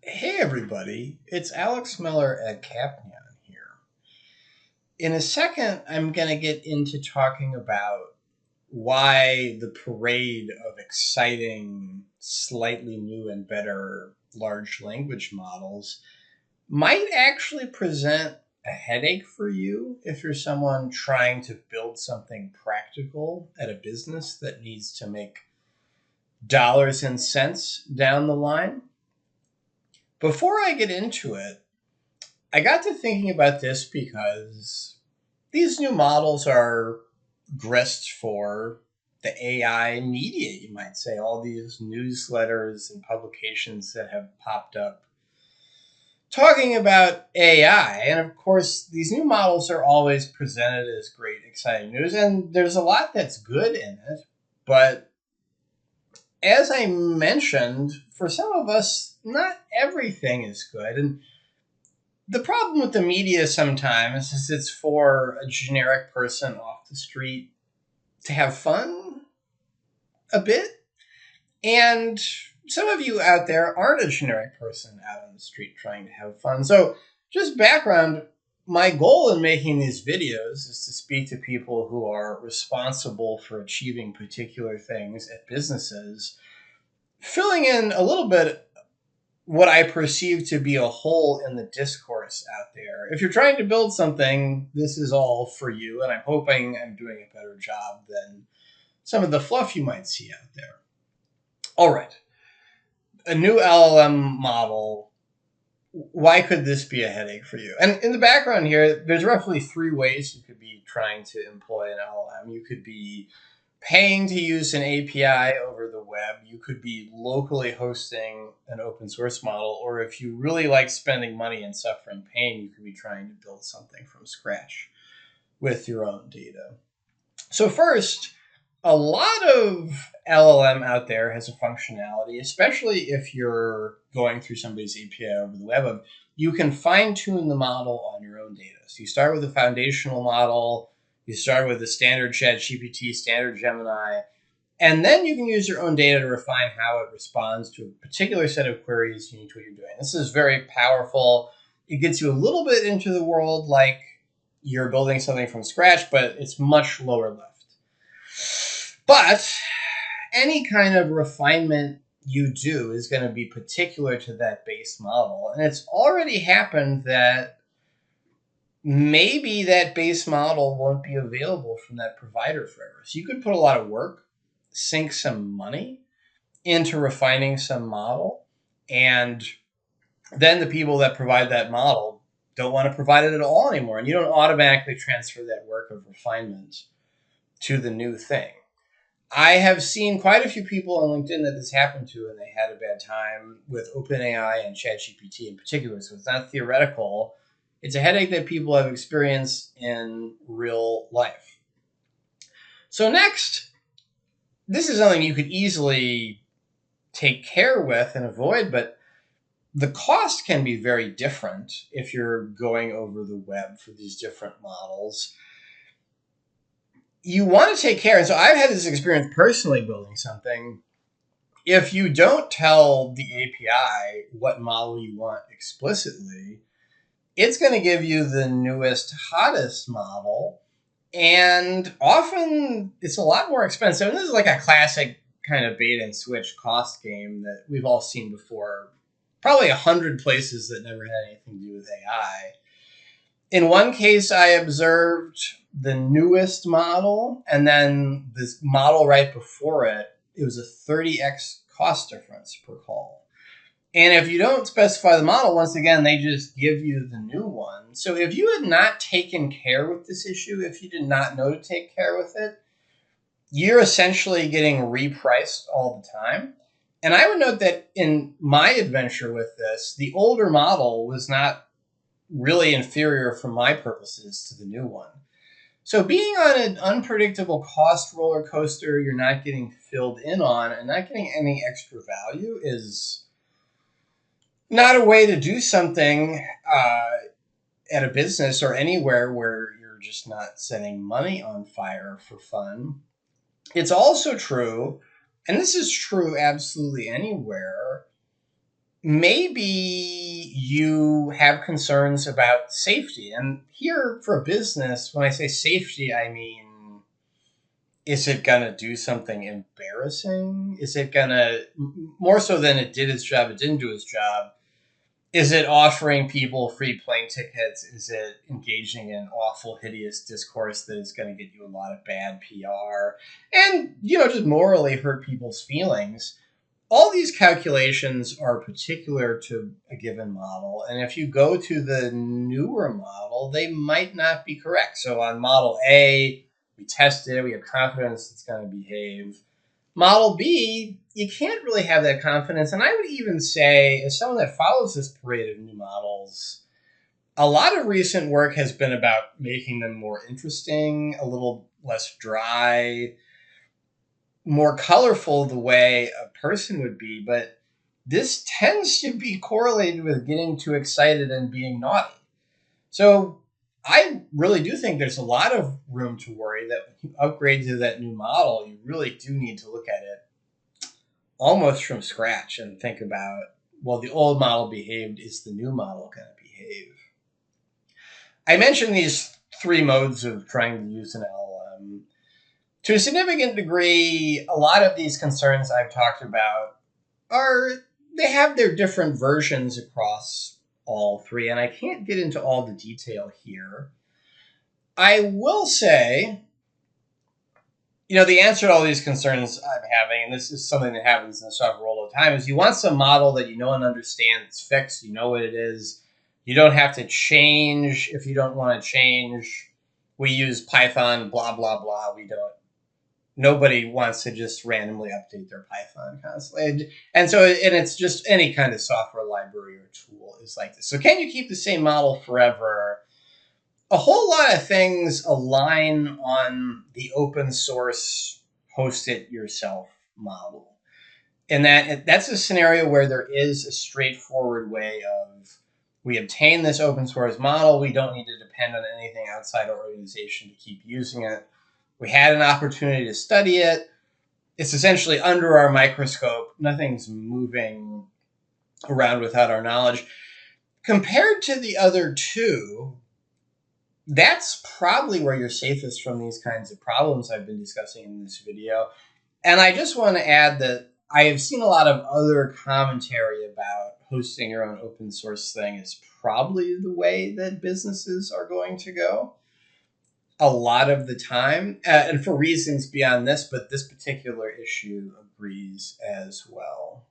Hey everybody, it's Alex Miller at Capnion here. In a second, I'm going to get into talking about why the parade of exciting, slightly new and better large language models might actually present a headache for you if you're someone trying to build something practical at a business that needs to make dollars and cents down the line. Before I get into it, I got to thinking about this because these new models are grist for the AI media, you might say, all these newsletters and publications that have popped up talking about AI. And of course, these new models are always presented as great, exciting news, and there's a lot that's good in it. But as I mentioned, for some of us, not everything is good. And the problem with the media sometimes is it's for a generic person off the street to have fun a bit. And some of you out there aren't a generic person out on the street trying to have fun. So, just background, my goal in making these videos is to speak to people who are responsible for achieving particular things at businesses, filling in a little bit what I perceive to be a hole in the discourse out there. If you're trying to build something, this is all for you, and I'm hoping I'm doing a better job than some of the fluff you might see out there. All right, a new LLM model. Why could this be a headache for you? And in the background here, there's roughly three ways you could be trying to employ an LLM. You could be paying to use an API over the web. You could be locally hosting an open source model, or if you really like spending money and suffering pain, you could be trying to build something from scratch with your own data. So first, a lot of LLM out there has a functionality, especially if you're going through somebody's API over the web, of you can fine tune the model on your own data. So you start with a foundational model, you start with the standard ChatGPT, standard Gemini, and then you can use your own data to refine how it responds to a particular set of queries unique to what you're doing. This is very powerful. It gets you a little bit into the world like you're building something from scratch, but it's much lower left. But any kind of refinement you do is going to be particular to that base model. And it's already happened that maybe that base model won't be available from that provider forever. So you could put a lot of work, sink some money into refining some model, and then the people that provide that model don't want to provide it at all anymore. And you don't automatically transfer that work of refinement to the new thing. I have seen quite a few people on LinkedIn that this happened to, and they had a bad time with OpenAI and ChatGPT in particular. So it's not theoretical. It's a headache that people have experienced in real life. So next, this is something you could easily take care with and avoid, but the cost can be very different if you're going over the web for these different models. You want to take care. And so I've had this experience personally building something. If you don't tell the API what model you want explicitly, it's going to give you the newest, hottest model. And often it's a lot more expensive. And this is like a classic kind of bait and switch cost game that we've all seen before. Probably 100 places that never had anything to do with AI. In one case, I observed the newest model, and then this model right before it, it was a 30x cost difference per call. And if you don't specify the model, once again, they just give you the new one. So if you had not taken care with this issue, if you did not know to take care with it, you're essentially getting repriced all the time. And I would note that in my adventure with this, the older model was not really inferior for my purposes to the new one. So being on an unpredictable cost roller coaster you're not getting filled in on and not getting any extra value is not a way to do something at a business or anywhere where you're just not setting money on fire for fun. It's also true, and this is true absolutely anywhere, maybe you have concerns about safety. And here for business, when I say safety, I mean, is it going to do something embarrassing? Is it going to, more so than it did its job, it didn't do its job? Is it offering people free plane tickets? Is it engaging in awful, hideous discourse that is going to get you a lot of bad PR and, just morally hurt people's feelings? All these calculations are particular to a given model. And if you go to the newer model, they might not be correct. So on model A, we tested it, we have confidence it's going to behave. Model B, you can't really have that confidence. And I would even say, as someone that follows this parade of new models, a lot of recent work has been about making them more interesting, a little less dry, more colorful the way a person would be. But this tends to be correlated with getting too excited and being naughty. So I really do think there's a lot of room to worry that when you upgrade to that new model, you really do need to look at it almost from scratch and think about, well, the old model behaved, is the new model going to behave? I mentioned these three modes of trying to use an LLM. To a significant degree, a lot of these concerns I've talked about they have their different versions across all three, and I can't get into all the detail here. I will say, the answer to all these concerns I'm having, and this is something that happens in the software world all the time, is you want some model that you know and understand that's fixed, you know what it is. You don't have to change if you don't want to change. We use Python, blah, blah, blah. Nobody wants to just randomly update their Python constantly. And it's just any kind of software library or tool is like this. So can you keep the same model forever? A whole lot of things align on the open source host it yourself model. And that's a scenario where there is a straightforward way of, we obtain this open source model. We don't need to depend on anything outside our organization to keep using it. We had an opportunity to study it. It's essentially under our microscope. Nothing's moving around without our knowledge. Compared to the other two, that's probably where you're safest from these kinds of problems I've been discussing in this video. And I just want to add that I have seen a lot of other commentary about hosting your own open source thing is probably the way that businesses are going to go a lot of the time, and for reasons beyond this, but this particular issue agrees as well.